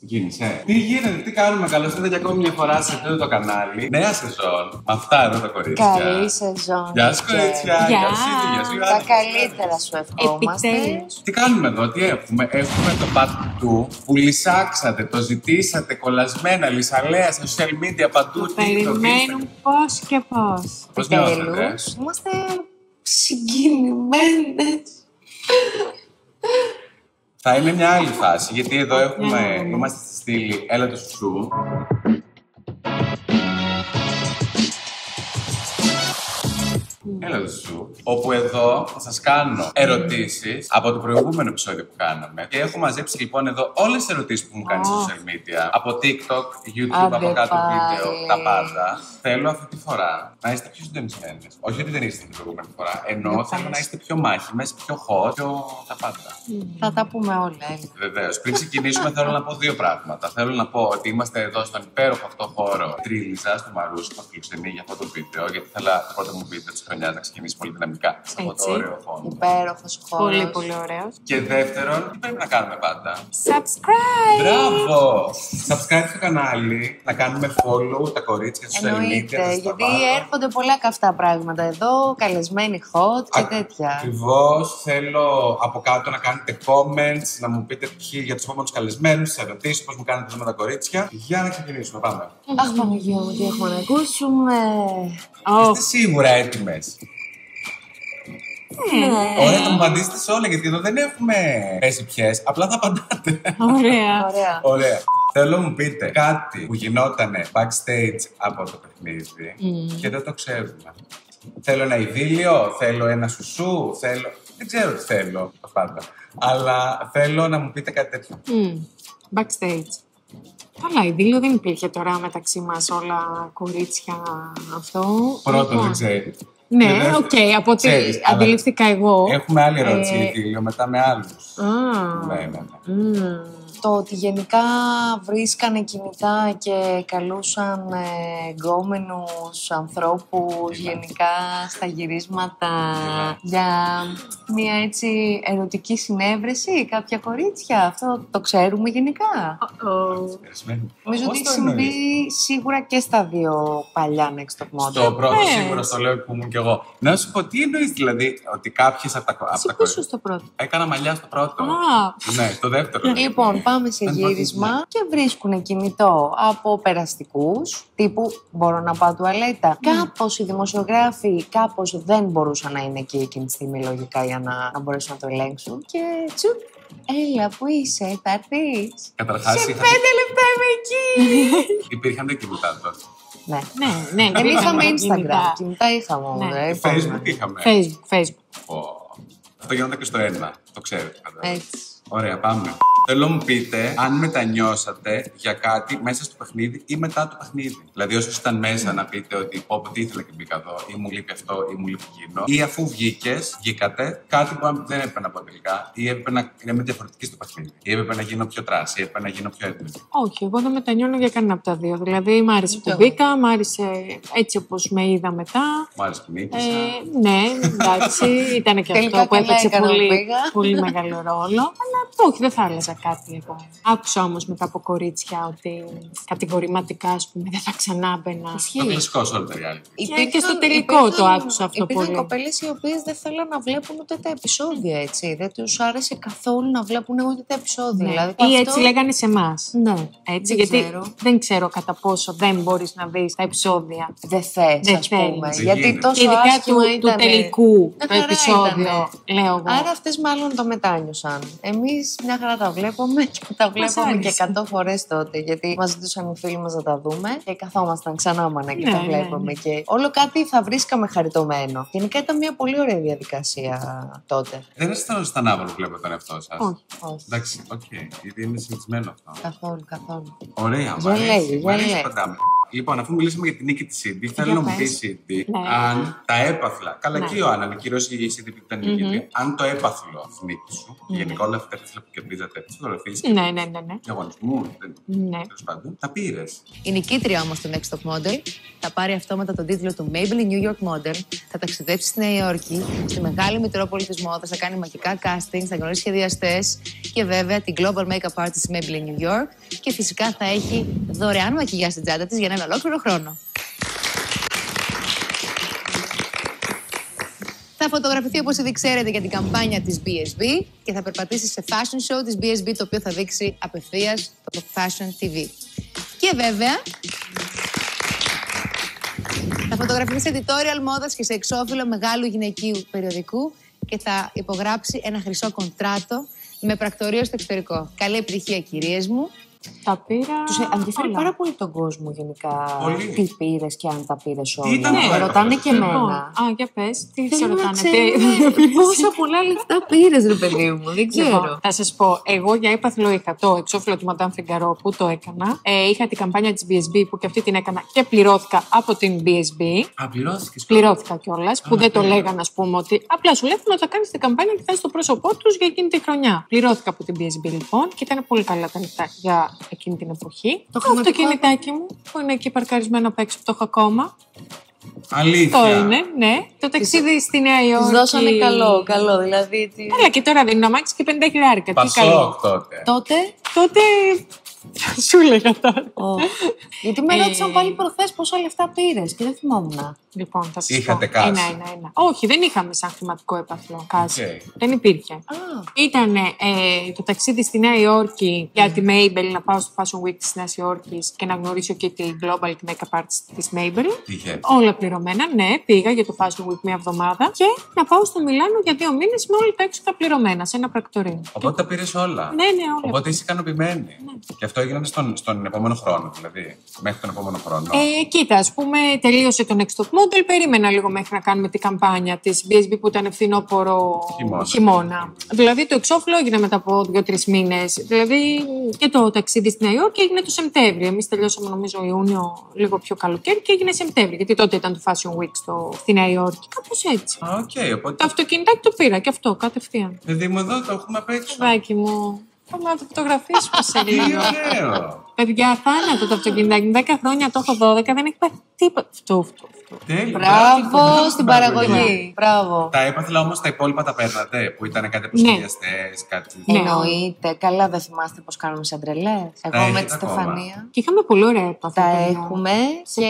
Κίνησε. Τι γίνεται, τι κάνουμε, καλώς ήρθατε για ακόμη μια φορά σε αυτό το κανάλι. Νέα σεζόν. Με αυτά εδώ τα κορίτσια. Καλή σεζόν. Γεια σου, κορίτσια. Γεια σου, Τα καλύτερα σου ευχόμαστε. Τι κάνουμε εδώ, τι έχουμε. Έχουμε το part 2 που λυσάξατε, το ζητήσατε κολλασμένα, λυσαλέα, σε social media παντού. Περιμένουν πώς και πώς. Πώς νιώσατε? Είμαστε συγκινημένες. Θα είναι μια άλλη φάση, γιατί εδώ είμαστε στη στήλη έλα το σου. Έλα το σου. Όπου εδώ θα σας κάνω ερωτήσεις από το προηγούμενο επεισόδιο που κάναμε. Και έχω μαζέψει λοιπόν εδώ όλες τις ερωτήσεις που μου κάνει στα social media. Από TikTok, YouTube, από κάτω βίντεο, τα πάντα. Θέλω αυτή τη φορά να είστε πιο συντονισμένες. Όχι ότι δεν είστε την προηγούμενη φορά. Ενώ θέλω να είστε πιο μάχημες, πιο hot, πιο τα πάντα. Θα τα πούμε όλα. Βεβαίως. Πριν ξεκινήσουμε, θέλω να πω δύο πράγματα. Θέλω να πω ότι είμαστε εδώ στον υπέροχο αυτό χώρο Τρίλιζα, στο Μαρούσι, που μας φιλοξενεί για αυτό το βίντεο. Γιατί θέλω το πρώτο μου βίντεο τη χρονιά να ξεκινήσει πολύ δυναμικά σε αυτό το ωραίο χώρο. Υπέροχος χώρος. Πολύ, πολύ ωραίος. Και δεύτερον, τι πρέπει να κάνουμε πάντα? Subscribe! Μπράβο! Subscribe στο κανάλι, να κάνουμε follow τα κορίτσια στους social media. Γιατί έρχονται πολλά καυτά πράγματα εδώ, καλεσμένοι hot και τέτοια. Ακριβώς. Θέλω από κάτω να κάνετε comments, να μου πείτε ποιοι για τους επόμενους καλεσμένους, τις ερωτήσεις, πώς μου κάνετε εδώ με τα κορίτσια. Για να ξεκινήσουμε, πάμε. Αχ, Παναγία μου, τι έχουμε να ακούσουμε. Είστε σίγουρα έτοιμες? Ωραία, θα μου απαντήσετε σε όλα, γιατί εδώ δεν έχουμε πέσει ποιες, απλά θα απαντάτε. Ωραία. Θέλω να μου πείτε κάτι που γινότανε backstage από το παιχνίδι και δεν το ξέρουμε. Θέλω ένα ειδήλιο, θέλω ένα σουσού, δεν ξέρω τι θέλω πάντα. Αλλά θέλω να μου πείτε κάτι τέτοιο. Backstage. Καλά, ειδήλιο δεν υπήρχε τώρα μεταξύ μας όλα κορίτσια αυτό. Πρώτον, δεν ξέρει. Ναι, οκ, από ό,τι αντιληφθήκα εγώ. Έχουμε άλλη ερώτηση για ειδήλιο, μετά με άλλους. Ναι. Το ότι γενικά βρίσκανε κινητά και καλούσαν γκόμενους ανθρώπους γενικά στα γυρίσματα για μια έτσι ερωτική συνέβρεση, κάποια κορίτσια. Αυτό το ξέρουμε γενικά. Νομίζω ότι έχει συμβεί σίγουρα και στα δύο παλιά Next Top Model. Στο πρώτο σίγουρα, στο λέω που ήμουν κι εγώ. Να σου πω, τι εννοείς δηλαδή, ότι κάποιες από τα κορίτσια. Στο πρώτο. Έκανα μαλλιά στο πρώτο. Ναι, το δεύτερο. Λοιπόν, πάμε σε γύρισμα και βρίσκουν κινητό από περαστικούς, τύπου μπορώ να πάω τουαλέτα. Κάπως οι δημοσιογράφοι δεν μπορούσαν να είναι εκεί εκείνη τη στιγμή λογικά για να μπορέσουν να το ελέγξουν. Και τσουπ, έλα που είσαι, θα έρθεις. Καταρχάς, σε 5 λεπτά είμαι εκεί. Υπήρχαν τα κινητά τότε. Ναι. Δεν είχαμε Instagram. Κινητά είχαμε όμως. Facebook είχαμε. Facebook. Αυτό γινόταν και στο ένα. Το ξέρετε. Έτσι. Ωραία, πάμε. Θέλω να μου πείτε αν μετανιώσατε για κάτι μέσα στο παιχνίδι ή μετά το παιχνίδι. Δηλαδή, όσο ήταν μέσα να πείτε ότι πω τι ήθελα και μπήκα εδώ, ή μου λείπει αυτό, ή μου λείπει εκείνο. Ή αφού βγήκατε, κάτι που δεν έπρεπε να πω τελικά, ή έπρεπε να είμαι διαφορετική στο παιχνίδι. Ή έπρεπε να γίνω πιο τράση, ή έπρεπε να γίνω πιο έντονη. Όχι, εγώ δεν μετανιώνω για κανένα από τα δύο. Δηλαδή, μ' άρεσε που μπήκα, μ' άρεσε έτσι όπως με είδα μετά. Μ' άρεσε που νίκησα. Ναι, εντάξει, ήταν και αυτό που έπαιξε πολύ μεγάλο ρόλο. Αλλά όχι, δεν θα άλλαζα κάτι εγώ. Άκουσα όμως μετά από κορίτσια ότι κατηγορηματικά, ας πούμε, δεν θα ξανά μπαίνα. Το κλασικό σε όλο το reality. Και στο τελικό το άκουσα αυτό πολύ. Υπήρχαν κοπέλες οι οποίες δεν θέλαν να βλέπουν ούτε τα επεισόδια, έτσι. Δεν τους άρεσε καθόλου να βλέπουν ούτε τα επεισόδια. Ναι. Δηλαδή, Ή έτσι λέγανε σε εμάς. Ναι. Έτσι, γιατί δεν ξέρω κατά πόσο δεν μπορείς να δεις τα επεισόδια. Δεν θες, ας πούμε. Γιατί τόσο ειδικά άσχημα του τελικού το επεισόδιο, λέω εγώ. Άρα αυτές μάλλον το μετάνιωσαν. Εμείς μια χαρά τα βλέπουμε και τα βλέπαμε και 100 φορές τότε. Γιατί μας ζητούσαν οι φίλοι μας να τα δούμε και καθόμασταν ξανά μάνα και τα βλέπαμε. Και όλο κάτι θα βρίσκαμε χαριτωμένο. Γενικά ήταν μια πολύ ωραία διαδικασία τότε. Δεν αισθάνονταν άβολο που βλέπω τον εαυτό σας? Όχι. Εντάξει, οκ. Γιατί είναι συνηθισμένο αυτό. Καθόλου. Ωραία, Για λέγε. Λοιπόν, αφού μιλήσαμε για την νίκη τη Σίντι, θέλω να μου πει Σίντι, αν τα έπαθλα. Καλά, και η Ιωάννα ανακοίνωσε η Σίντι που ήταν νικήτρια. Αν το έπαθλο αυτή νίκη σου, γενικά όλα αυτά που κερδίζατε, τι φωτογραφίε. Ναι. Διαγωνισμού. Ναι. Τέλος πάντων, τα πήρε. Η νικήτρια όμως του Next Top Model θα πάρει αυτόματα τον τίτλο του Maybelline New York Model, θα ταξιδέψει στη Νέα Υόρκη, στη μεγάλη μητρόπολη της μόδας, θα κάνει μαγικά casting, θα γνωρίσει σχεδιαστές και βέβαια την Global Makeup Artist της Maybelline New York και φυσικά θα έχει δωρεάν μακιγιάζ στην τσάντα της για έναν ολόκληρο χρόνο. Θα φωτογραφηθεί όπως ήδη ξέρετε για την καμπάνια της BSB και θα περπατήσει σε fashion show της BSB, το οποίο θα δείξει απευθείας το Fashion TV. Και βέβαια θα φωτογραφηθεί σε editorial μόδας και σε εξώφυλλο μεγάλου γυναικείου περιοδικού και θα υπογράψει ένα χρυσό κοντράτο με πρακτορείο στο εξωτερικό. Καλή επιτυχία, κυρίες μου. Τα πήρα. Τους ενδιαφέρει πάρα πολύ τον κόσμο γενικά. Πολύ. Τι πήρες και αν τα πήρες όλα. ήταν το ρωτάνε και Λοιπόν, εμένα. για πες, τι σε Θέλω να ρωτάνε. ξέρουμε πόσα πολλά λεφτά πήρες, ρε παιδί μου. Δεν ξέρω. Λοιπόν, θα σας πω, εγώ για έπαθλο είχα το εξώφυλλο του Madame Figaro που το έκανα. Είχα την καμπάνια της BSB που και αυτή την έκανα και πληρώθηκα από την BSB. Πληρώθηκες. Πληρώθηκα κιόλας, που δεν το λέγανε, ας πούμε, ότι απλά σου λέγανε ότι θα κάνεις την καμπάνια και θα είσαι στο πρόσωπό τους για εκείνη τη χρονιά. Πληρώθηκα από την BSB λοιπόν και ήταν πολύ καλά τα λεφτά για εκείνη την εποχή. Το αυτοκινητάκι μου που είναι εκεί παρκαρισμένο απ' έξω, που το έχω ακόμα. Αλήθεια. Το είναι, ναι. Το ταξίδι στη Νέα Υόρκη. Τους δώσανε καλό, δηλαδή. Καλά, και τώρα δίνουν αμάξι και 50 χιλιάρικα. Τι καλό. Πασόκ τότε. Τότε. Σου έλεγα τώρα. Γιατί με ρώτησαν πάλι προχθές πόσα λεφτά πήρες και δεν θυμόμουν. Λοιπόν, θα σας Είχατε πω. κάση. Ένα. Όχι, δεν είχαμε σαν χρηματικό έπαθλο κάση. Okay. Δεν υπήρχε. Ήταν το ταξίδι στη Νέα Υόρκη για τη Maybelline, να πάω στο Fashion Week της Νέας Υόρκης και να γνωρίσω και τη Global τη Makeup Artist της Maybelline. Είχε. Όλα πληρωμένα, ναι. Πήγα για το Fashion Week μια εβδομάδα και να πάω στο Μιλάνο για 2 μήνες με όλα τα έξοδα πληρωμένα σε ένα πρακτορείο. Οπότε τα πήρες όλα. Ναι, όλα. Οπότε είσαι ικανοποιημένη. Και αυτό έγινε στον επόμενο χρόνο, δηλαδή. Μέχρι τον επόμενο χρόνο. Κοίτα, ας πούμε, τελείωσε το Next Top Model. Περίμενα λίγο μέχρι να κάνουμε την καμπάνια της BSB που ήταν φθινόπωρο χειμώνα. Δηλαδή το εξώφυλλο έγινε μετά από 2-3 μήνες. Δηλαδή και το ταξίδι στη Νέα Υόρκη έγινε το Σεπτέμβριο. Εμείς τελειώσαμε νομίζω Ιούνιο, λίγο πιο καλοκαίρι και έγινε Σεπτέμβριο. Γιατί τότε ήταν το Fashion Week στη Νέα Υόρκη. Κάπως έτσι. Οπότε... Το αυτοκινητάκι το πήρα και αυτό κατευθείαν. Παιδί μου, εδώ το έχουμε απ' έξω. Παιδάκι μου. Πάμε να το φωτογραφίσουμε σε λίγο. Τι ωραίο. Παιδιά, θάνατο το αυτοκινητάκι. 10 χρόνια το έχω 12, δεν έχει πάθει τίποτα. Αυτό. Τέλεια. Μπράβο στην παραγωγή. Μπράβο. Τα έπαθλα όμως τα υπόλοιπα τα παίρνατε, που ήταν κάτι από σχεδιαστές, κάτι. Εννοείται. Καλά, δεν θυμάστε πώς κάνουμε σαν τρελές. Εγώ με τη Στεφανία. Και είχαμε πολύ ωραία έπαθλα. Τα έχουμε και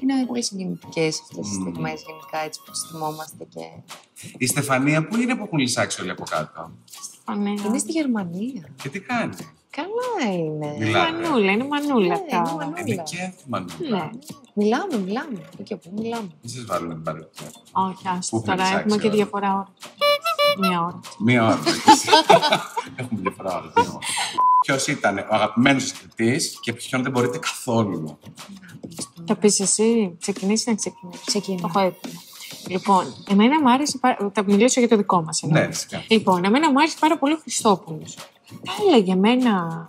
είναι πολύ συγκινητικές αυτές τις στιγμές γενικά, έτσι που τις θυμόμαστε. Η Στεφανία που είναι που έχουν λυσάξει όλοι από κάτω. Είναι στη Γερμανία. Και τι κάνει. Καλά είναι. Είναι μανούλα αυτά. Είναι και μανούλα. Μιλάμε. Και πού μιλάμε. Μην σας βάλουμε την παρελθόν. Όχι, άστο. Τώρα έχουμε και διαφορά ώρα. Μία ώρα. Έχουμε διαφορά ώρα. Ποιος ήταν ο αγαπημένος σας κριτής και ποιον δεν μπορείτε καθόλου. Θα πεις εσύ, ξεκινήσει να ξεκινήσει. Το έχω έτοιμο. Λοιπόν, εμένα μου άρεσε. Θα μιλήσω για το δικό μας. Ναι, φυσικά. Λοιπόν, εμένα μου άρεσε πάρα πολύ ο Χριστόπουλος. Τα έλεγε εμένα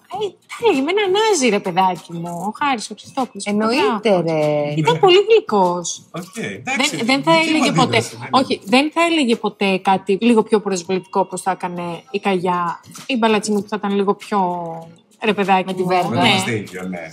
Νάζι, ρε παιδάκι μου. Ο Χάρης, ο Χριστόπουλος. Εννοείται, ρε. Ήταν πολύ γλυκός. Δεν θα έλεγε ποτέ. Όχι, δεν θα έλεγε ποτέ κάτι λίγο πιο προσβλητικό όπως θα έκανε η Καγιά ή η Μπαλατσινού που θα ήταν λίγο πιο. Ρε παιδάκι με τη Βέρτα.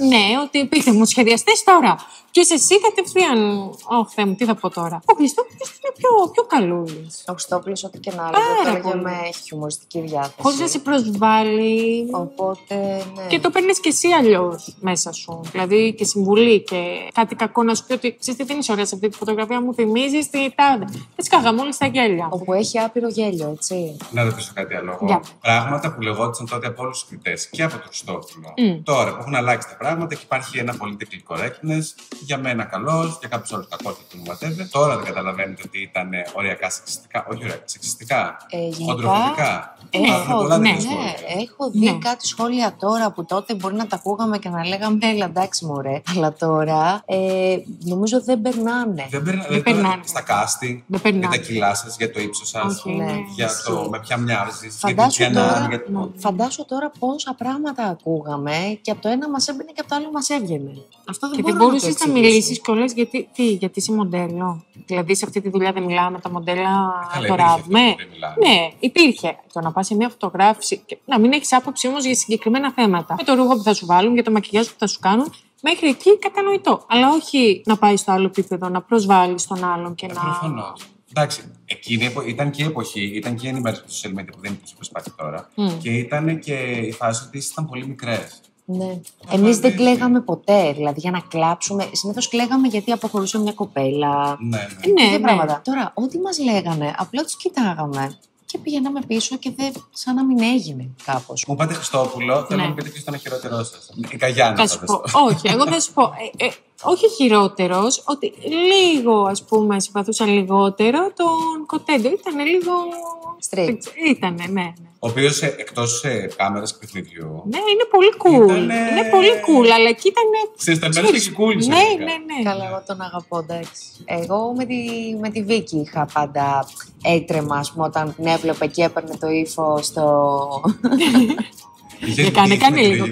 Ναι, ότι πείτε μου σχεδιαστές τώρα. Και εσύ κατευθείαν. Θεέ μου, τι θα πω τώρα. Ο Χριστόπουλος είναι πιο καλούλης. Ο Χριστόπουλος, ό,τι και να λέει, το έλεγε με χιουμοριστική διάθεση. Χωρίς να σε προσβάλλει. Οπότε, ναι. Και το παίρνεις και εσύ αλλιώς μέσα σου. Δηλαδή και συμβουλή και κάτι κακό να σου πει ότι ξέρεις τι δεν είσαι ωραία σε αυτή τη φωτογραφία, μου θυμίζεις τη τάδε. Έτσι κάγαμε όλοι στα γέλια. Όπου έχει άπειρο γέλιο, έτσι. Να ρωτήσω κάτι άλλο. Πράγματα που λεγόντουσαν τότε από όλους τους κριτές και από το Χριστόφυλλο. Τώρα που έχουν αλλάξει τα πράγματα και υπάρχει ένα political correctness. Για μένα καλός, για κάποιους άλλους κακός και μου whatever. Τώρα δεν καταλαβαίνετε ότι ήταν οριακά σεξιστικά. Όχι οριακά, σεξιστικά. Χοντροφοβικά. Έχω δει κάτι σχόλια τώρα που τότε μπορεί να τα ακούγαμε και να λέγαμε έλα εντάξει μωρέ. Αλλά τώρα νομίζω δεν περνάνε. Δεν περνάνε. Στα casting, για τα κιλά σας, για το ύψος σας, για το με ποια μοιάζεις. Φαντάσου τώρα πόσα πράγματα τα ακούγαμε και από το ένα μας έμπαινε και από το άλλο μας έβγαινε. Αυτό δεν Και μπορώ δεν να μπορούσες το να εξηγήσω. μιλήσεις κιόλας γιατί είσαι μοντέλο. Δηλαδή σε αυτή τη δουλειά δεν μιλάμε με τα μοντέλα Καλά, το υπήρχε ράβουμε. αυτό που δεν μιλάμε. Ναι, υπήρχε. Το να πας σε μια φωτογράφηση και να μην έχεις άποψη όμως για συγκεκριμένα θέματα. Με το ρούχο που θα σου βάλουν, για το μακιγιάζ που θα σου κάνουν. Μέχρι εκεί κατανοητό. Αλλά όχι να πάει στο άλλο επίπεδο, να προσβάλλει τον άλλον και να. Προφανώς. Εντάξει, εκείνη ήταν και η εποχή, ήταν και η ενημέρωση του social media που δεν υπήρχε όπως υπάρχει τώρα. Και ήταν και η φάση ότι ήσασταν πολύ μικρές. Ναι. Εμείς δεν κλαίγαμε ποτέ. Δηλαδή για να κλάψουμε. Συνήθως κλαίγαμε γιατί αποχωρούσε μια κοπέλα. Ναι. Ναι, Πράγματα. Τώρα, ό,τι μας λέγανε, απλά τους κοιτάγαμε και πηγαίναμε πίσω και σαν να μην έγινε κάπως. Μου πάτε Χριστόπουλο, θέλω να μου πείτε ποιος ήταν ο χειρότερός σας. Η Καγιάννη. Θα σου πω. Όχι, εγώ θα σου πω. Όχι χειρότερος, ότι λίγο, ας πούμε, συμπαθούσα λιγότερο τον Κοτέντο. Ήτανε λίγο. Straight. Ήτανε, ναι. Ο οποίος εκτός κάμερας και παιχνιδιού. Ναι, είναι πολύ cool. Είναι πολύ cool, αλλά εκεί ήταν. Συσταμένος και cool. Ναι. Καλά, εγώ τον αγαπώ, εντάξει. Εγώ με τη Βίκη είχα πάντα έτρεμα, ας πούμε, όταν την έβλεπε και έπαιρνε το ύφος στο. Κάνε λίγο.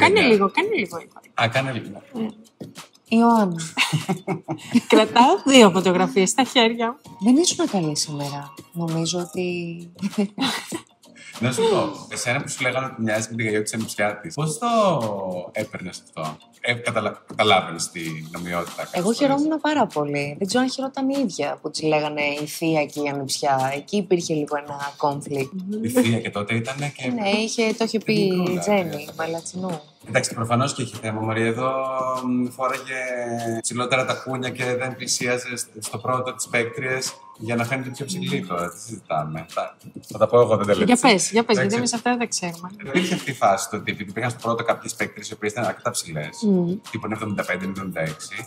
Α, κάνε λίγο. Ιωάννα, Κρατάω 2 φωτογραφίες στα χέρια μου. δεν ήσουν καλή σήμερα. Νομίζω ότι. Να σου πω, εσένα που σου λέγανε ότι μοιάζει με την γιαγιά της Ανιψιάτης, πώς το έπαιρνες αυτό? Καταλάβαινες τη νομιότητα? Εγώ χαιρόμουν πάρα πολύ. Δεν ξέρω αν χαιρόταν η ίδια που τη λέγανε η θεία και η ανιψιά. Εκεί υπήρχε λίγο ένα conflict. Η θεία και τότε ήταν και. Ναι, το είχε πει η Τζέννη Μπαλατσινού. Εντάξει, προφανώς και έχει θέμα. Μωρή, εδώ φόραγε ψηλότερα τα κούνια και δεν πλησίαζε στο πρώτο τις παίκτριες για να φαίνεται πιο ψηλή τώρα. Τι συζητάμε. Θα τα πω εγώ, δεν τα λέω. Για πες, γιατί εμείς αυτά δεν τα ξέρουμε. Υπήρχε αυτή η φάση το ότι υπήρχαν στο πρώτο κάποιες παίκτριες οι οποίες ήταν αρκετά ψηλές, τύπου 75-76.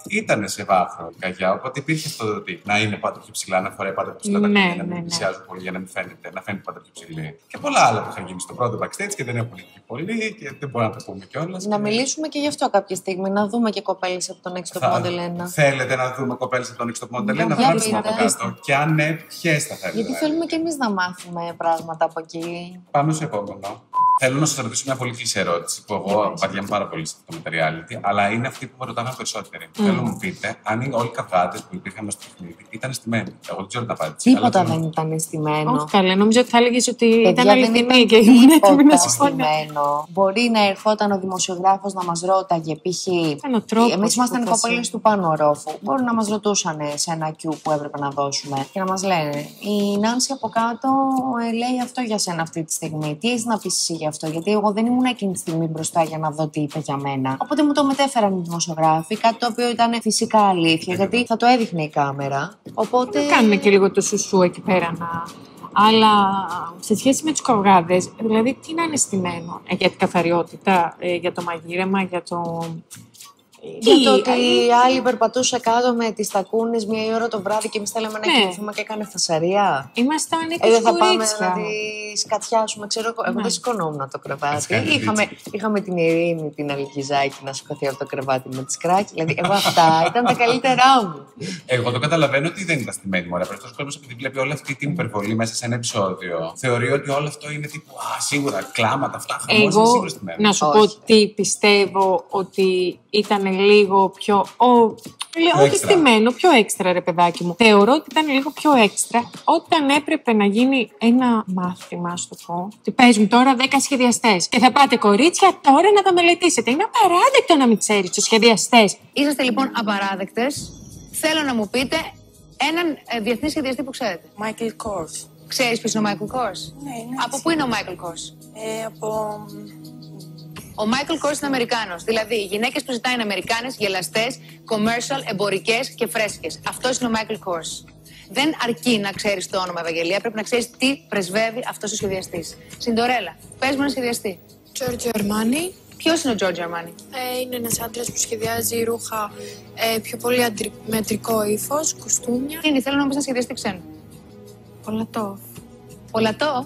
Ήταν σε βάθρο η Καγιά, οπότε υπήρχε αυτό το ότι να είναι πάντα πιο ψηλά, να φοράει πάντα πιο ψηλά τα κούνια, να μην πλησιάζουν πολύ για να μην φαίνεται, να φαίνεται πάντα πιο ψηλή. Και πολλά άλλα που είχαν γίνει στο πρώτο backstage και δεν έχουν γίνει πολύ και δεν μπορούμε να το πούμε κιόλα. Να μιλήσουμε και γι' αυτό κάποια στιγμή, να δούμε και κοπέλες από τον Next Top Model 1. Θέλετε να δούμε κοπέλες από τον Next Top Model 1? Να γράψουμε από κάτω. Και αν ναι, ποιες θα θέλετε? Γιατί θέλουμε και εμείς να μάθουμε πράγματα από εκεί. Πάμε στο επόμενο. Θέλω να σας ρωτήσω μια πολύ κλεισή ερώτηση που εγώ βαριέμαι πάρα πολύ σε αυτό το reality, αλλά είναι αυτή που με ρωτάνε περισσότεροι. Θέλω να μου πείτε αν όλοι οι καβγάτες που υπήρχαν στο παιχνίδι ήταν στημένοι. Εγώ δεν ξέρω την απάντηση. Τίποτα δεν ήταν στημένο. Όχι καλέ, νομίζω ότι θα έλεγες ότι ήταν δεν αληθινή και ήμουν έτοιμη να στημένο. Μπορεί να ερχόταν ο δημοσιογράφος να μας ρώταγε, π.χ. Εμείς ήμασταν οι κοπέλες του Πάνου Ορόφου. Μπορεί να μας ρωτούσαν σε ένα Q που έπρεπε να δώσουμε και να μας λένε η Νάνση από κάτω λέει αυτό για σένα αυτή τη στιγμή. Τι έχεις να πεις εσύ γι' αυτό? Γιατί εγώ δεν ήμουν εκείνη τη στιγμή μπροστά για να δω τι είπε για μένα. Οπότε μου το μετέφεραν οι δημοσιογράφοι, κάτι το οποίο ήταν φυσικά αλήθεια, γιατί θα το έδειχνε η κάμερα. Οπότε. Κάνουμε και λίγο το σουσού εκεί πέρα να. Αλλά σε σχέση με τους καυγάδες, δηλαδή τι να είναι στημένο? Για την καθαριότητα, για το μαγείρεμα, για το. Για το ότι οι άλλοι περπατούσαν κάτω με τις τακούνες 1 ώρα το βράδυ και εμείς θέλαμε να κοιμηθούμε και έκανε φασαρία. Είμαστε ανήκεις δεν θα πάμε κορίτσια. να τις κατιάσουμε, ξέρω εγώ. Δεν σηκωνόμουν το κρεβάτι. Είχαμε την Ειρήνη, την Αλκιζάκη να σηκωθεί από το κρεβάτι με τη σκράκη. Δηλαδή, εγώ αυτά ήταν τα καλύτερά μου. Εγώ το καταλαβαίνω ότι δεν ήταν στημένη μου, αλλά αυτός ο κόσμος, επειδή βλέπει όλη αυτή την υπερβολή μέσα σε ένα επεισόδιο, θεωρεί ότι όλο αυτό είναι τύπου σίγουρα κλάματα, αυτά χαμός, είναι σίγουρα στημένο. Να σου πω τι πιστεύω ότι ήταν λίγο πιο. Όχι στημένο, πιο έξτρα, ρε παιδάκι μου. Θεωρώ ότι ήταν λίγο πιο έξτρα όταν έπρεπε να γίνει ένα μάθημα, α το πω. Τι πες μου τώρα 10 σχεδιαστές. Και θα πάτε κορίτσια τώρα να τα μελετήσετε. Είναι απαράδεκτο να μην ξέρεις τους σχεδιαστές. Είσαστε λοιπόν απαράδεκτες. Θέλω να μου πείτε έναν διεθνή σχεδιαστή που ξέρετε. Michael Kors. Ξέρεις ποιος είναι ο Michael Kors? Ναι. Από πού είναι ο Michael Kors? Από. Ο Michael Kors είναι Αμερικάνος. Δηλαδή, οι γυναίκες που ζητάνε είναι Αμερικάνες, γελαστές, commercial, εμπορικές και φρέσκες. Αυτός είναι ο Michael Kors. Δεν αρκεί να ξέρεις το όνομα, Ευαγγελία, πρέπει να ξέρεις τι πρεσβεύει αυτός ο σχεδιαστής. Συντορέλα, πες μου ένα σχεδιαστή. Giorgio Armani. Ποιος είναι ο Giorgio Armani? Είναι ένας άντρας που σχεδιάζει ρούχα πιο πολύ μετρικό ύφος, κουστούμια. Είναι, θέλω να μου πεις ένα σχεδιαστή ξένο. Polatov. Polatov.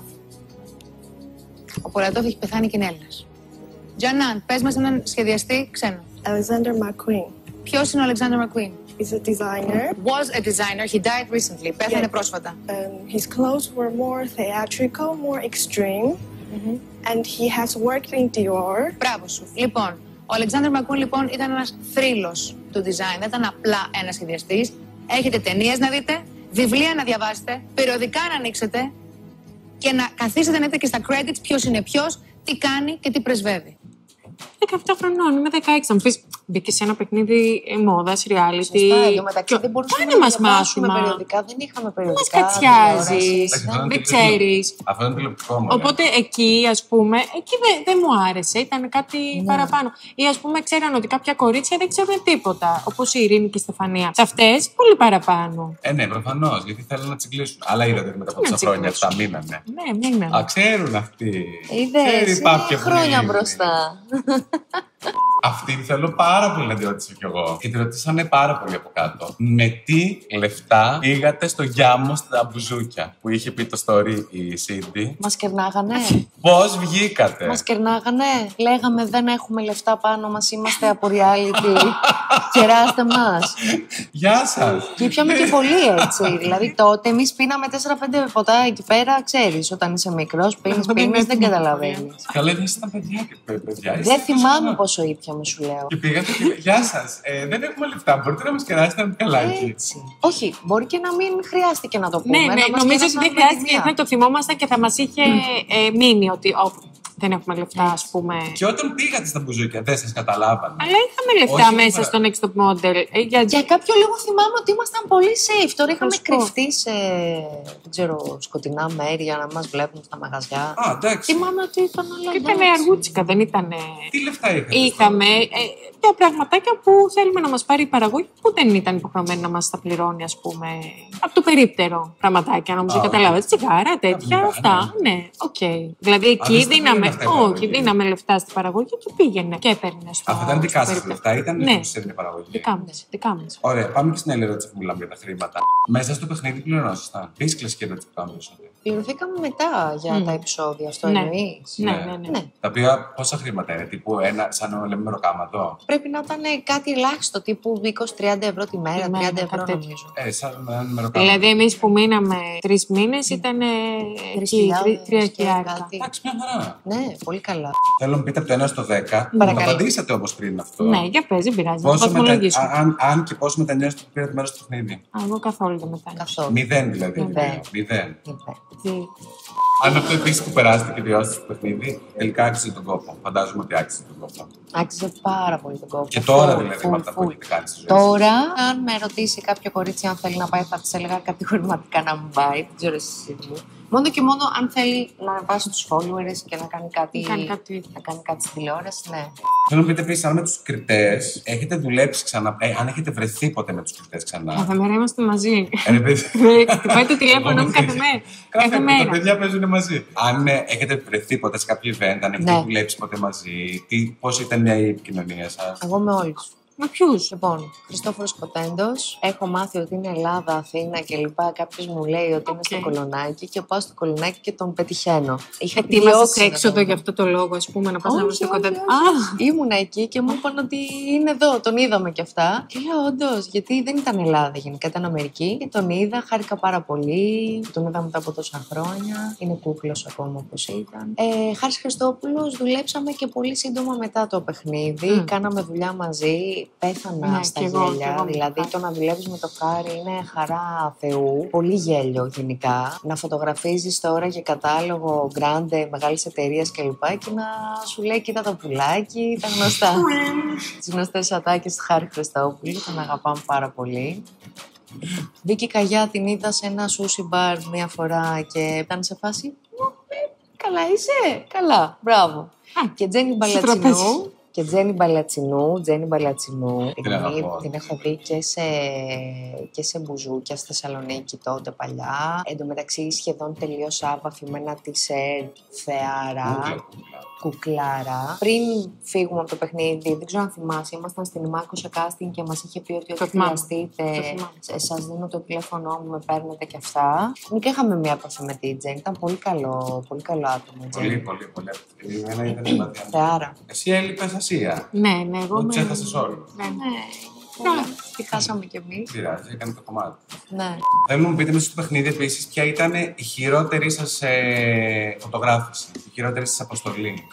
Ο Polatov έχει πεθάνει και είναι Έλληνας. Τζανάν, πες μας έναν σχεδιαστή ξένο. Alexander McQueen. Ποιος είναι ο Alexander McQueen? He's a designer. Was a designer. He died recently. Πέθανε πρόσφατα. His clothes were more theatrical, more extreme. and he has worked in Dior. Μπράβο σου. Λοιπόν, ο Αλεξάνδρ Μακούν λοιπόν ήταν ένας θρύλος του design. Δεν ήταν απλά ένας σχεδιαστής. Έχετε ταινίες να δείτε, βιβλία να διαβάσετε, περιοδικά να ανοίξετε και να καθίσετε να δείτε και στα credits ποιος είναι ποιος, τι κάνει και τι πρεσβεύει. 17 χρονών, είμαι 16. Θα μου πεις, μπήκε σε ένα παιχνίδι μόδας, reality. Σωστά, εντωμεταξύ δεν μπορούσαμε να διαβάσουμε περιοδικά, δεν είχαμε περιοδικά. Μας κατσιάζεις, δεν ξέρεις. Αυτό είναι τηλεοπτικό μόνο. Οπότε εκεί, ας πούμε, εκεί δεν μου άρεσε, ήταν κάτι παραπάνω. Ή ας πούμε, ξέραν ότι κάποια κορίτσια δεν ξέρουν τίποτα, όπως η Ειρήνη και η Στεφανία. Σε αυτές, πολύ παραπάνω. Ναι, προφανώς, γιατί θέλουν να τσιγκλίσουν. Αλλά είδατε μετά από τόσα χρόνια αυτά μείνανε. Ναι, μείνανε. Α, ξέρουν αυτοί. Είδες, είναι χρόνια μπροστά. Αυτή θέλω πάρα πολύ να τη ρωτήσω κι εγώ. Και τη ρωτήσανε πάρα πολύ από κάτω. Με τι λεφτά πήγατε στο Γιάμο στα μπουζούκια που είχε πει το story η Σίντι. Μας κερνάγανε. Πώς βγήκατε? Μας κερνάγανε. Λέγαμε δεν έχουμε λεφτά πάνω μας, είμαστε από reality. Κεράστε μας. Γεια σας. Και ήπιαμε και πολύ έτσι. Δηλαδή τότε εμείς πίναμε 4-5 ποτά εκεί πέρα. Ξέρεις, όταν είσαι μικρός, πίνεις, δεν καταλαβαίνεις. Καλά, δεν ήσασταν παιδιά. Δεν θυμάμαι πόσο ήπιαμε, σου λέω. Και πήγατε και γεια σας. Δεν έχουμε λεφτά. Μπορείτε να μας κεράσετε ένα μπουκαλάκι? Έτσι. Όχι, μπορεί και να μην χρειάστηκε να το πούμε. Ναι, νομίζω ότι δεν χρειάστηκε γιατί θα το θυμόμασταν και θα μας είχε μείνει ότι δεν έχουμε λεφτά, ας πούμε. Και όταν πήγατε στα μπουζούκια, δεν σας καταλάβανε? Αλλά είχαμε λεφτά μέσα στο Next Top Model. Για κάποιο λόγο θυμάμαι ότι ήμασταν πολύ safe. Τώρα είχαμε κρυφτεί σε δεν ξέρω, σκοτεινά μέρη για να μας βλέπουν στα μαγαζιά. Α, εντάξει. Θυμάμαι ότι ήταν όλα. Ήταν αργούτσικα, δεν ήταν. Τι λεφτά είχατε? Είχαμε τα πραγματάκια που θέλουμε να μας πάρει η παραγωγή που δεν ήταν υποχρεωμένη να μας τα πληρώνει, ας πούμε. Από το περίπτερο πραγματάκια, νομίζω. Καταλάβατε. Τσιγάρα, τέτοια, αυτά. Ναι, οκ. Δηλαδή εκεί δίναμε λεφτά στην παραγωγή και πήγαινε και έπαιρνε. Αυτά ήταν δικά σας λεφτά, ήταν που σας έδινε η παραγωγή? Δικά μας. Ωραία, πάμε και στην άλλη ερώτηση που μιλάμε για τα χρήματα. Μέσα στο παιχνίδι πληρωνόσασταν? Τι κλασική ερώτηση που κάνουμε? Πληρωθήκαμε μετά για τα επεισόδια, αυτό εννοείς? Ναι. Τα οποία πόσα χρήματα είναι, τύπου σαν να λέμε μεροκάματο? Πρέπει να ήταν κάτι ελάχιστο, τύπου 20-30 ευρώ τη μέρα, 30 ευρώ νομίζω. Σαν να είναι μεροκάματο. Δηλαδή, εμείς που μείναμε 3 μήνες ήταν 3.000. Εντάξει, μια χαρά. Ναι, πολύ καλά. Θέλω να μου πείτε από το 1 στο 10. Μου απαντήσατε όμως πριν αυτό. Ναι, για πες, δεν πειράζει. Να το βαθμολογήσω. Αν και πόσο μετανιώσετε που πήρατε μέρος στο παιχνίδι? Εγώ καθόλου δεν μετανιώσω. 0 δηλαδή. 0. Αν αυτό επίσης που περάσετε και βιώσετε στο παιχνίδι, τελικά άξιζε τον κόπο. Φαντάζομαι ότι άξιζε τον κόπο. Άξιζε πάρα πολύ τον κόπο. Και τώρα δηλαδή με αυτά που έχετε κάνει στη ζωή. Τώρα, αν με ρωτήσει κάποιο κορίτσι αν θέλει να πάει, θα τη έλεγα κατηγορηματικά να μην πάει. Δεν ξέρω εσύ μου. Μόνο και μόνο αν θέλει να ανεβάσει τους followers και να κάνει κάτι, να κάνει κάτι στη τηλεόραση, ναι. Θέλω να πείτε επίσης αν με τους κριτές έχετε δουλέψει ξανά, αν έχετε βρεθεί ποτέ με τους κριτές ξανά. Κάθε μέρα είμαστε μαζί. Χτυπάει το τηλέφωνο μου κάθε μέρα. Κάθε μέρα. Τα παιδιά παίζουν μαζί. Αν έχετε βρεθεί ποτέ σε κάποιο event, αν έχετε δουλέψει ποτέ μαζί, πώς ήταν η επικοινωνία σας? Εγώ με όλους. Με ποιους? Λοιπόν, Χριστόφορος Κοτέντος. Έχω μάθει ότι είναι Ελλάδα, Αθήνα κλπ. Κάποιος μου λέει ότι είναι στο Κολονάκι και πάω στο Κολονάκι και τον πετυχαίνω. Είχα ετοιμάσει έξοδο για αυτό το λόγο, ας πούμε, να πας να βρεις το Κοτέντο. Ήμουνα εκεί και μου είπαν ότι είναι εδώ, τον είδαμε κι αυτά. Και λέω όντως, γιατί δεν ήταν Ελλάδα γενικά, ήταν Αμερική. Και τον είδα, χάρηκα πάρα πολύ. Τον είδα μετά από τόσα χρόνια. Είναι κούκλος ακόμα όπως ήταν. Χάρης Χριστόπουλος, δουλέψαμε και πολύ σύντομα μετά το παιχνίδι. Κάναμε δουλειά μαζί. Πέθανα στα γέλια. Δηλαδή, το να δουλεύεις με το Χάρη είναι χαρά Θεού. Πολύ γέλιο γενικά. Να φωτογραφίζεις τώρα για κατάλογο γκράντε, μεγάλης εταιρείας κλπ. Και να σου λέει: κοίτα το πουλάκι, τα γνωστά. Τις γνωστές ατάκες του Χάρη Χριστόπουλου. Τον αγαπάμε πάρα πολύ. Βίκη Καγιά την είδα σε ένα σούσι μπαρ μία φορά και ήταν σε φάση. Καλά είσαι, καλά, μπράβο. Και Τζένι Μπαλατσινού. Και Τζένι Μπαλατσινού, την έχω δει και σε μπουζούκια στη Θεσσαλονίκη τότε παλιά. Εν τω μεταξύ σχεδόν τελείως άβαφη με ένα t-shirt θεάρα. Κουκλάρα. Πριν φύγουμε από το παιχνίδι, δεν ξέρω αν θυμάσαι, ήμασταν στην Ιμάκο σε casting και μας είχε πει ότι ό,τι χρειαστείτε, σας δίνω το τηλέφωνό μου, με παίρνετε και αυτά. Και είχαμε μια επαφή με την Τζέννη, ήταν πολύ καλό άτομο. Πολύ. Εμένα ήταν θεάρα. Εσύ έλειπες Ασία. Ναι, εγώ τους έχασες όλοι. Ναι. Τι χάσαμε κι εμείς. Δεν πειράζει, έκανε το κομμάτι. Ναι. Θέλω να μου πείτε μέσα στο παιχνίδι επίσης ποια ήταν η χειρότερη σας φωτογράφηση, η χειρότερη σας αποστολή.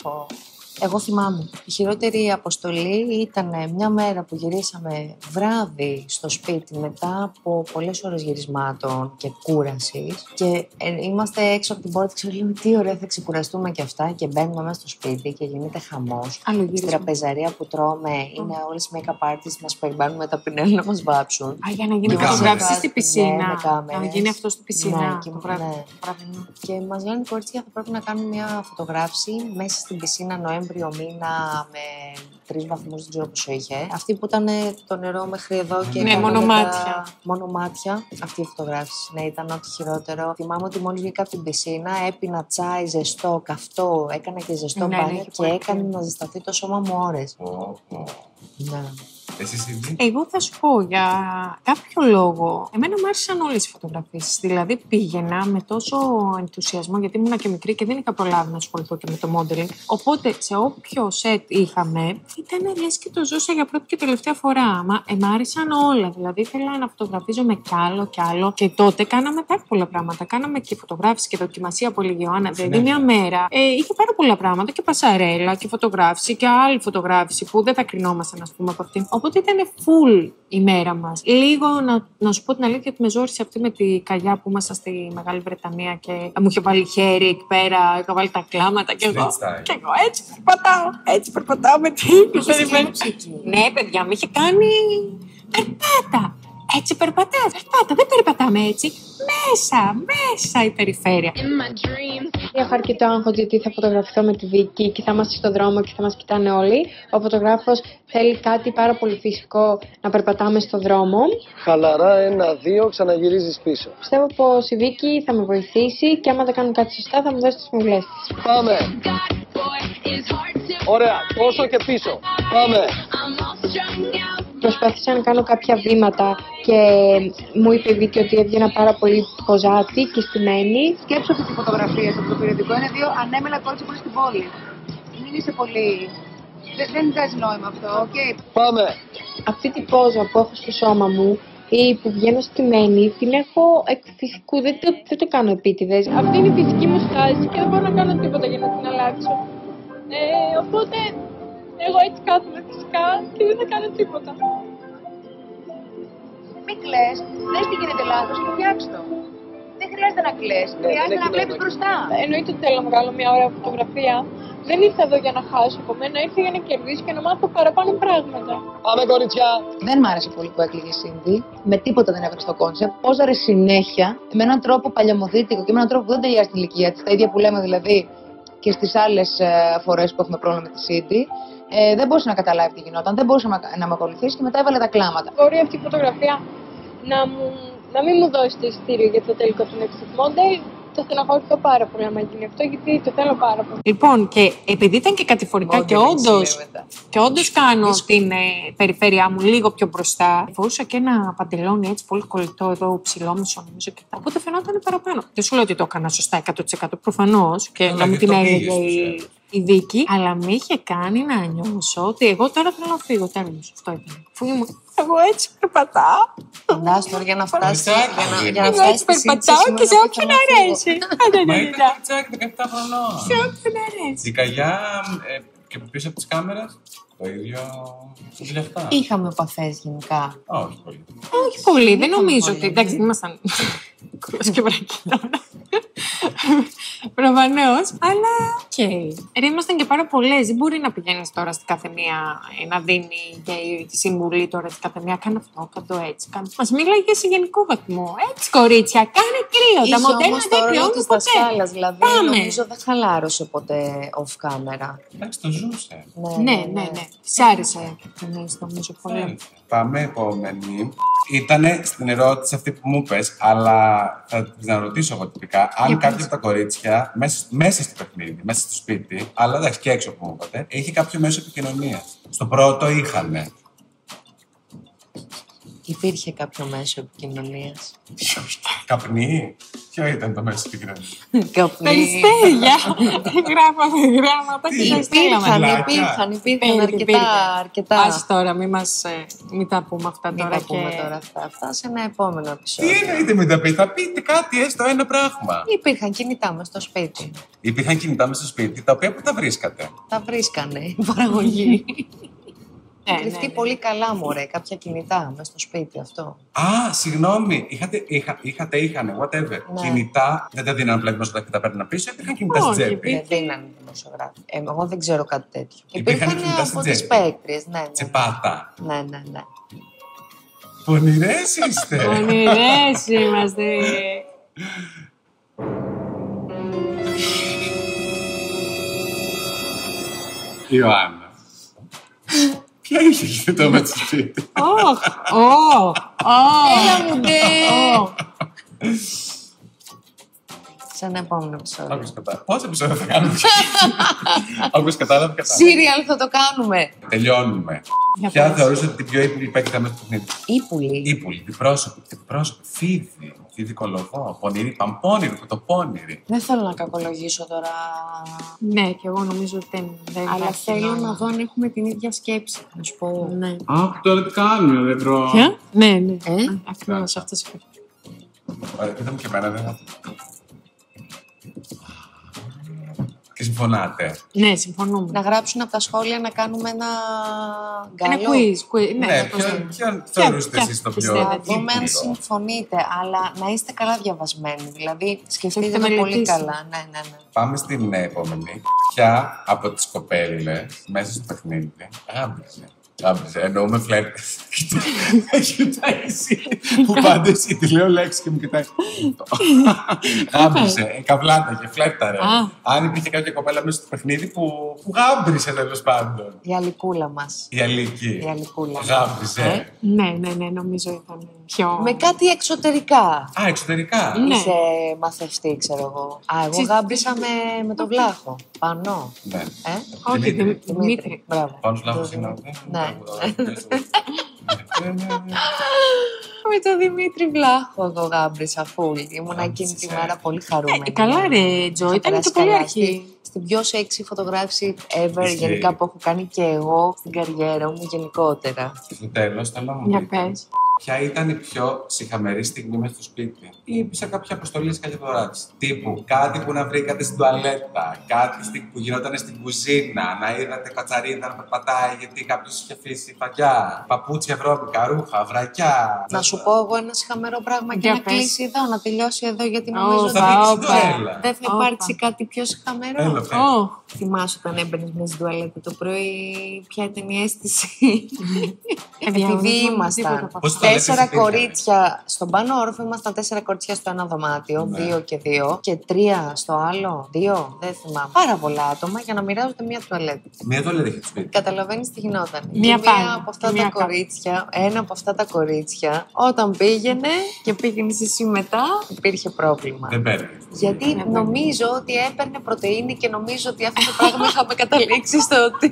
Εγώ θυμάμαι. Η χειρότερη αποστολή ήταν μια μέρα που γυρίσαμε βράδυ στο σπίτι μετά από πολλές ώρες γυρισμάτων και κούρασης. Και είμαστε έξω από την πόρτα και λέμε τι ωραία θα ξεκουραστούμε και αυτά. Και μπαίνουμε μέσα στο σπίτι και γίνεται χαμός. Στην τραπεζαρία που τρώμε είναι όλες οι make-up artists μας περιμένουν με τα πινέλ να μας βάψουν. Α, για να γίνει φωτογράφηση στη πισίνα. Ναι, να γίνει αυτό στη πισίνα. Ναι. Και μας λένε κορίτσια θα πρέπει να κάνουμε μια φωτογράφηση μέσα στην πισίνα Νοέμβριο μήνα με 3 βαθμούς, δεν ξέρω πόσο είχε. Αυτή που ήταν το νερό μέχρι εδώ και. Ναι, μονομάτια. Μονομάτια. Αυτή η φωτογράφηση. Ναι, ήταν ό,τι χειρότερο. Θυμάμαι ότι μόλις βγήκα από την πισίνα, έπινα τσάι ζεστό, καυτό, έκανα και ζεστό μπάνιο και έκανε να ζεσταθεί το σώμα μου ώρες. Ναι. Εγώ θα σου πω για κάποιο λόγο. Εμένα μου άρεσαν όλες οι φωτογραφίες. Δηλαδή πήγαινα με τόσο ενθουσιασμό, γιατί ήμουν και μικρή και δεν είχα προλάβει να ασχοληθώ και με το modeling. Οπότε σε όποιο σετ είχαμε, ήταν λες και το ζούσα για πρώτη και τελευταία φορά. Μα μ' άρεσαν όλα. Δηλαδή ήθελα να φωτογραφίζομαι κι άλλο κι άλλο. Και τότε κάναμε πάρα πολλά πράγματα. Κάναμε και φωτογράφηση και δοκιμασία από Λιγιοάννα. Δηλαδή μια μέρα είχε πάρα πολλά πράγματα και πασαρέλα και φωτογράφηση και άλλη φωτογράφηση που δεν θα κρινόμασταν, α πούμε, από αυτήν. Οπότε ήταν full η μέρα μας. Λίγο να σου πω την αλήθεια ότι με ζόρισε αυτή με τη καγιά που ήμασταν στη Μεγάλη Βρετανία και μου είχε βάλει χέρι εκεί πέρα, είχα βάλει τα κλάματα και εγώ έτσι περπατάω με την. Ναι, παιδιά, με είχε κάνει περπάτα. Έτσι περπατάς, δεν περπατάμε έτσι. Μέσα η περιφέρεια. Έχω αρκετό άγχος γιατί θα φωτογραφηθώ με τη Βίκη και θα είμαστε στον δρόμο και θα μας κοιτάνε όλοι. Ο φωτογράφος θέλει κάτι πάρα πολύ φυσικό, να περπατάμε στον δρόμο. Χαλαρά, 1-2, ξαναγυρίζεις πίσω. Πιστεύω πως η Βίκη θα με βοηθήσει και άμα δεν κάνω κάτι σωστά θα μου δώσει τις συμβουλές της. Πάμε! Ωραία, τόσο και πίσω. Πάμε! Προσπάθησα να κάνω κάποια βήματα και μου είπε η Βίκη ότι έβγαινα πάρα πολύ ποζάτη και στημένη. Σκέψου αυτή τη φωτογραφία από το περιοδικό. Είναι 2 ανέμελα κορίτσια που είναι στην πόλη. Μην είσαι πολύ. Δεν βγάζει νόημα αυτό, okay. Πάμε! Αυτή τη πόζα που έχω στο σώμα μου ή που βγαίνω στημένη, την έχω εκ φυσικού, δεν το κάνω επίτηδες. Αυτή είναι η φυσική μου στάση και δεν μπορώ να κάνω τίποτα για να την αλλάξω. Οπότε εγώ έτσι κάθομαι φυσικά και δεν θα κάνω τίποτα. Μην κλαις, δες τι γίνεται λάθος και φτιάξ' το. Δεν χρειάζεται να κλαις, χρειάζεται να βλέπεις μπροστά. Εννοείται ότι θέλω να βγάλω μια ωραία φωτογραφία. Δεν ήρθα εδώ για να χάσω από μένα, ήρθα για να κερδίσω και να μάθω παραπάνω πράγματα. Πάμε, κοριτσιά! Δεν μ' άρεσε πολύ που έκλειγε η Σίντι. Με τίποτα δεν έβρεξε το κόνσεπτ. Πόζαρε συνέχεια, με έναν τρόπο παλιωμοδίτικο και με έναν τρόπο που δεν ταιριάζει στην ηλικία της. Τα ίδια που λέμε δηλαδή και στις άλλες φορές που έχουμε πρόβλημα με τη Σίντι. Δεν μπορούσε να καταλάβει τι γινόταν, δεν μπορούσε να με ακολουθήσει και μετά έβαλε τα κλάματα. Μπορεί αυτή η φωτογραφία να μην μου δώσει το εισιτήριο για το τελικό του Next Top Model. Το στεναχωρηθώ πάρα πολύ άμα γίνει αυτό, γιατί το θέλω πάρα πολύ. Λοιπόν, και επειδή ήταν και κατηφορικά και όντως κάνω την περιφέρειά μου λίγο πιο μπροστά, φορούσα και ένα παντελόνι έτσι πολύ κολλητό εδώ, ψηλόμισο νομίζω και τα. Οπότε φαινόταν παραπάνω. Δεν σου λέω ότι το έκανα σωστά 100% προφανώς και να μου την έλεγε η Βίκη, αλλά με είχε κάνει να νιώσω ότι εγώ τώρα θέλω να φύγω. Τέλος, αυτό ήταν. Εγώ έτσι περπατάω. Φαντάσου τώρα για να φτάσει. Εγώ έτσι περπατάω και σε όποιον αρέσει. Μα ήταν κοριτσάκι 17 χρονών. Σε όποιον αρέσει. Η καγιά και πίσω από τις κάμερες το ίδιο δουλευτά. Είχαμε επαφές γενικά. Όχι πολύ. Όχι πολύ, δεν νομίζω ότι. Εντάξει, δεν ήμασταν κουλός και βρακή τώρα. Προφανώς, αλλά οκ. Ήμασταν και πάρα πολλές. Δεν μπορεί να πηγαίνεις τώρα στην κάθε μία να δίνει και τη συμβουλή τώρα στην κάθε μία. Κάνε αυτό, κάνε το έτσι. Μας μίλαγε σε γενικό βαθμό. Έτσι, κορίτσια, κάνε κρύο. Τα μοντέλα δεν κρυώνουν ποτέ. Δηλαδή, νομίζω δεν χαλάρωσε ποτέ off camera. Εντάξει, το ζούσε. Ναι. Της άρεσε εμείς, νομίζω πολύ. Πάμε επόμενη. Ήτανε στην ερώτηση αυτή που μου είπες, αλλά θα την ρωτήσω εγώ τυπικά. Αν κάποιο από τα κορίτσια μέσα στο παιχνίδι, μέσα στο σπίτι, αλλά εντάξει και έξω που μου είπατε, είχε κάποιο μέσο επικοινωνίας. Στο πρώτο είχανε. Υπήρχε κάποιο μέσο επικοινωνίας. Καπνί. Ποιο ήταν το μέσο στην γραμμή? Περιστέρια. Γράφαμε γράμματα και τα στείλαμε. Υπήρχαν αρκετά. Ας τώρα, μην τα πούμε αυτά τώρα. Μην τα πούμε τώρα αυτά σε ένα επόμενο επεισόδιο. Τι εννοείται μην τα πείτε, θα πείτε κάτι, έστω ένα πράγμα. Υπήρχαν κινητά μες στο σπίτι. Υπήρχαν κινητά μέσα στο σπίτι, τα οποία που τα βρίσκατε? Τα βρίσκανε η παραγωγή. Ναι, Κρυφτεί πολύ καλά, μωρέ, κάποια κινητά μες στο σπίτι αυτό. Α, συγγνώμη, είχαν, whatever. Ναι. Κινητά δεν τα δίνανε απλά δημοσιογράφοι και τα παίρναν πίσω, υπήρχαν κινητά στην τσέπη. Δεν δίνανε δημοσιογράφοι. Εγώ δεν ξέρω κάτι τέτοιο. Υπήρχαν Υπήρχαν κινητά στην από τις τσέπη. παίκτριες, ναι. Τσεπάτα. Ναι. Πονηρές είστε. Πονηρές είμαστε. Ιωάννα. Ποια είχε κινητό με το σπίτι? Έλα μου ντε! Σε ένα επόμενο επεισόδιο. Όποιος κατάλαβε. Πόσα επεισόδια θα κάνουμε? Όποιος κατάλαβε, κατάλαβε. Σύριαλ θα το κάνουμε. Τελειώνουμε. Ποια θεωρούσε την πιο ύπουλη παίκτη μέσα στο παιχνίδι? Ύπουλη. Ύπουλη, διπρόσωπη, φίδι. Φίδι κολοβό, πονηρή, παμπώνηρη, πρωτοπώνηρη. Δεν θέλω να κακολογήσω τώρα. Ναι, και εγώ νομίζω ότι δεν Αλλά υπάρχει θέλω νόημα. να δω αν έχουμε την ίδια σκέψη. Να σου πω. Ναι. Αχ, τώρα τι κάνουμε, δεν προ. Ποια? Ναι. Ακριβώς Αυτός είπε. Ωραία, κοίτα μου και εμένα, δεν θα. Και συμφωνάτε? Ναι, συμφωνούμε. Να γράψουν από τα σχόλια να κάνουμε ένα Ένα γκάλο. quiz. Ναι, πώς το- ποιον θεωρούσατε ποια εσείς το πιο πιστεύετε? Να δούμε αν ύπουλο? συμφωνείτε, αλλά να είστε καλά διαβασμένοι. Δηλαδή, σκεφτείτε Έχετε το πολύ μελετήσει. καλά. Ναι. Πάμε στην επόμενη. Ποια από τις κοπέλες μέσα στο παιχνίδι γάμπριζε? Εννοούμε φλερτ. Κοιτάει εσύ. Που πάντα εσύ τη λέω λέξη και μου κοιτάει. Γάμπριζε, καβλάταγε, φλερταρε. Αν υπήρχε κάποια κοπέλα μέσα στο παιχνίδι που γάμπριζε τέλος πάντων. Η αλικούλα μας. Η Αλίκη. Η Αλικούλα. Γάμπριζε. Ναι, νομίζω ήταν πιο... Με κάτι εξωτερικά. Α, εξωτερικά. Ναι. Είσαι μαθευτή, ξέρω εγώ. Εγώ γάμπρισα με το βλάχο. Πανώ. Ναι. Όχι, Δημήτρη. Δημήτρη. Μπράβο. Πάνω λάθος είναι. Ναι. Με το Δημήτρη Βλάχο εγώ γάμπρισα φουλ. Ήμουν εκείνη τη μέρα πολύ χαρούμενη. Καλά ρε, Τζο, ήταν και πολύ αρχή. Στην πιο sexy φωτογράφηση ever Ισχύει. γενικά που έχω κάνει και εγώ στην καριέρα μου γενικότερα. Στο τέλος, θέλω να μου Για πείτε. πες. Ποια ήταν η πιο συχαμερή στιγμή μέσα στο σπίτι, ή σε κάποια αποστολή σε κάποια δωράτηση? Τύπου κάτι που να βρήκατε στην τουαλέτα, κάτι που γινόταν στην κουζίνα, να είδατε κατσαρίδα να περπατάει γιατί κάποιο είχε αφήσει φαγιά, παπούτσια βρώμικα, ρούχα, βρακιά. Να σου πω εγώ ένα χαμερό πράγμα και Για να πες. κλείσει εδώ, να τελειώσει εδώ, γιατί νομίζω ότι Θα δείξει το έλα. δεν θα υπάρξει κάτι πιο χαμερό. Έλα, πες. Θυμάσαι όταν έμπαινε μέσα στην τουαλέτα το πρωί, ποια ήταν η αίσθηση? Επειδή ήμασταν Πώς τουαλέτες 4 υπήρχαν? κορίτσια στον πάνω όροφο, ήμασταν 4 κορίτσια στο ένα δωμάτιο, Ναι. 2 και 2, και 3 στο άλλο, 2, δεν θυμάμαι. Πάρα πολλά άτομα για να μοιράζονται μία τουαλέτα. Μία τουαλέτα είχε το σπίτι. Καταλαβαίνεις τι γινόταν. Μία Και πάνω, από αυτά μία τα κάτω. κορίτσια, ένα από αυτά τα κορίτσια, όταν πήγαινε και πήγαινε εσύ μετά, υπήρχε πρόβλημα. Δεν παίρνει. Γιατί νομίζω ότι έπαιρνε πρωτεΐνη και νομίζω ότι αυτό το πράγμα είχαμε καταλήξει στο ότι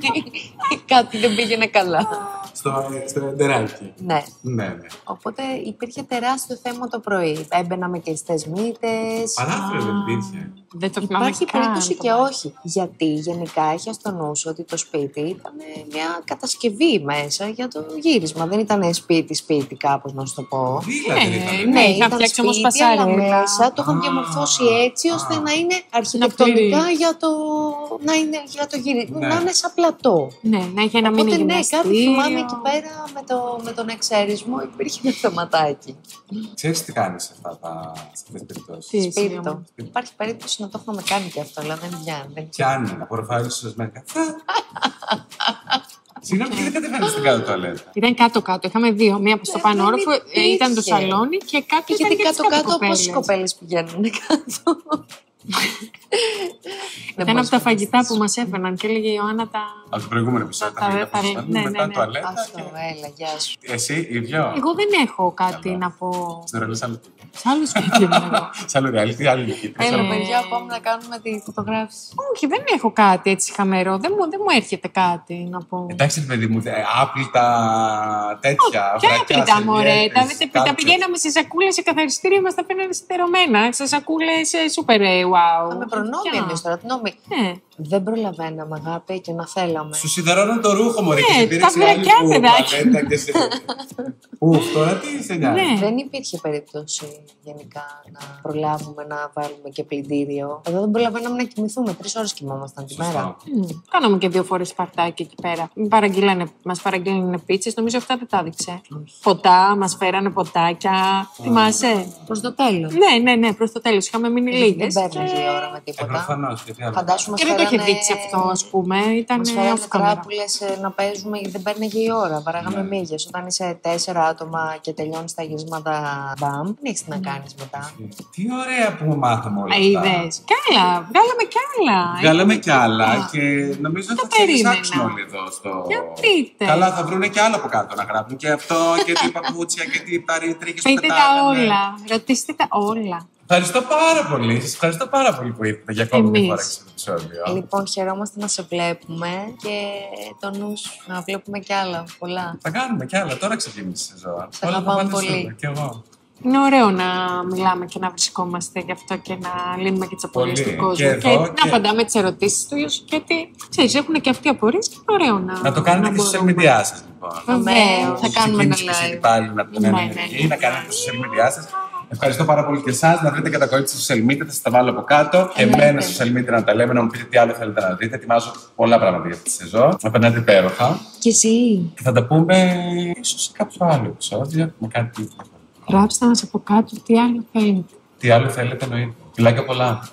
κάτι δεν πήγαινε καλά. Στο εντεράκι. Ναι. Ναι. Οπότε υπήρχε τεράστιο θέμα το πρωί. Έμπαινα με κλειστές μύτες. Παράθυρο δεν υπήρχε. Δεν το θυμάμαι Υπάρχει καν περίπτωση το και πράγμα. όχι. Γιατί γενικά έχει στο νου σου ότι το σπίτι ήταν μια κατασκευή μέσα για το γύρισμα. Δεν ήταν σπίτι κάπως να σου το πω. Βίλα δεν ήταν. Ναι, είχαν ήταν φτιάξει όμως σπίτι, αλλά πασαρέλα. μέσα το είχαν διαμορφώσει έτσι ώστε να είναι αρχιτεκτονικά πληρεί. για το, να είναι για το γύρισμα. Ναι. Να είναι σαν πλατό. Ναι, να είχε ένα μήνυμα Οπότε ναι, κάτι θυμάμαι εκεί γυμναστήριο. πέρα με τον εξαίρισμό υπήρχε ένα θεματάκι. Ξέρεις τι κάνεις σε αυτές τις περιπτώσεις? Τι, Σπίρτο. μου. Υπάρχει περίπτωση να το έχουμε κάνει και αυτό, αλλά δεν βγαίνει. Δεν Πιάνει να προφάρει σωσμένα. Συγγνώμη, γιατί δεν κατεβαίνεις στην κάτω τουαλέτα? Ήταν κάτω-κάτω. Είχαμε δύο. Μία στο πάνω δεν όροφο, υπήρχε. ήταν το σαλόνι και κάτω ήταν Γιατί και τις κάτω-κάτω κάτω πόσες κοπέλες πηγαίνουν κάτω. Ήταν από τα φαγητά που μας έφεραν και έλεγε η Ιωάννα τα. Από το προηγούμενο επεισόδιο. Μετά τουαλέτα. Αυτό, έλα, γεια σου. Εσύ, ίδιο. Εγώ δεν έχω κάτι να πω. Στην ρολή άλλο. Σ' άλλο σπίτι μου εγώ. Σ' άλλο reality, άλλη ηλικία. Έλα, παιδιά, πάμε να κάνουμε τη φωτογράφηση. Όχι, δεν έχω κάτι έτσι χαμερό. Δεν μου έρχεται κάτι να πω. Εντάξει, παιδί μου, άπλυτα τέτοια. Ποια άπλυτα, μωρέ. Τα πηγαίναμε σε σακούλες σε καθαριστήριο, μας τα φαίνανε σιδερωμένα. Σε σακούλες super wow. Με προνόμια εμείς τώρα, τι νόμι. Δεν προλαβαίναμε, αγάπη, και να θέλαμε. Σου σιδερώνουν το ρούχο, μωρέ. Τα βρακιά, παιδάκι. Τώρα τι σε νοιάζει. Δεν υπήρχε περίπτωση γενικά να προλάβουμε να βάλουμε και πλυντήριο. Εδώ δεν προλαβαίναμε να κοιμηθούμε. 3 ώρες κοιμόμασταν τη μέρα. Κάναμε και 2 φορές σπαρτάκι εκεί πέρα. Μας παραγγέλνανε πίτσες, νομίζω αυτά δεν τα έδειξε. Ποτά, μας φέρανε ποτάκια. Θυμάσαι. Προς το τέλος. Ναι, προς το τέλος. Είχαμε μείνει λίγες. Δεν παίρνει η ώρα με τίποτα. Προφανώς. Φαντάσου Και δεν το είχε δείξει αυτό, ας πούμε. Ήταν μας φέρανε off camera. τράπουλες να παίζουμε γιατί δεν παίρνει η ώρα. Βαράγαμε μύγες. Όταν είσαι 4 άτομα και τελειώνεις τα γυρίσματα μπαμ, δεν έχεις τι να κάνεις μετά. Τι ωραία που μάθαμε όλα αυτά. Είδες. Κι άλλα. Βγάλαμε κι άλλα. Βγάλαμε κι άλλα και νομίζω ότι θα ξερισάξουν όλοι εδώ στο. Γιατί. Καλά, θα βρουν και άλλο από κάτω να γράψουν. Και αυτό και τι παπούτσια και τι παρήτρικες που Πείτε τα όλα. Ρωτήστε τα όλα. Ευχαριστώ πάρα πολύ. Σας ευχαριστώ πάρα πολύ που ήρθατε για ακόμη μια φορά στο επεισόδιο. Λοιπόν, χαιρόμαστε να σε βλέπουμε και το νου σου να βλέπουμε κι άλλα πολλά. Θα κάνουμε κι άλλα. Τώρα ξεκίνησε η ζωή. Σε αγαπάμε πολύ. Κι εγώ. Είναι ωραίο να μιλάμε και να βρισκόμαστε γι' αυτό και να λύνουμε και τις απορίες του κόσμου. Και να απαντάμε τις ερωτήσεις του, γιατί ξέρεις, έχουν και αυτοί απορίες και είναι ωραίο να. Να το κάνετε και στα social media σας, λοιπόν. Βεβαίως. Θα κάνουμε ένα live. live. Πάλι να την ενεργεί, να κάνετε τα social media σας. Ευχαριστώ πάρα πολύ και εσάς. Να βρείτε και τα κορίτσια στα social media, θα σας τα βάλω από κάτω. Εμένα στα social media να τα λέμε, να μου πείτε τι άλλο θέλετε να δείτε. Ετοιμάζω πολλά πράγματα για αυτή τη σεζόν. Να περνάτε υπέροχα. Και εσύ. Και θα τα πούμε ίσως σε κάποιο άλλο επεισόδιο με κάτι. Γράψτε μας από κάτω τι άλλο θέλετε. Τι άλλο θέλετε, εννοείται. Φιλάκια πολλά.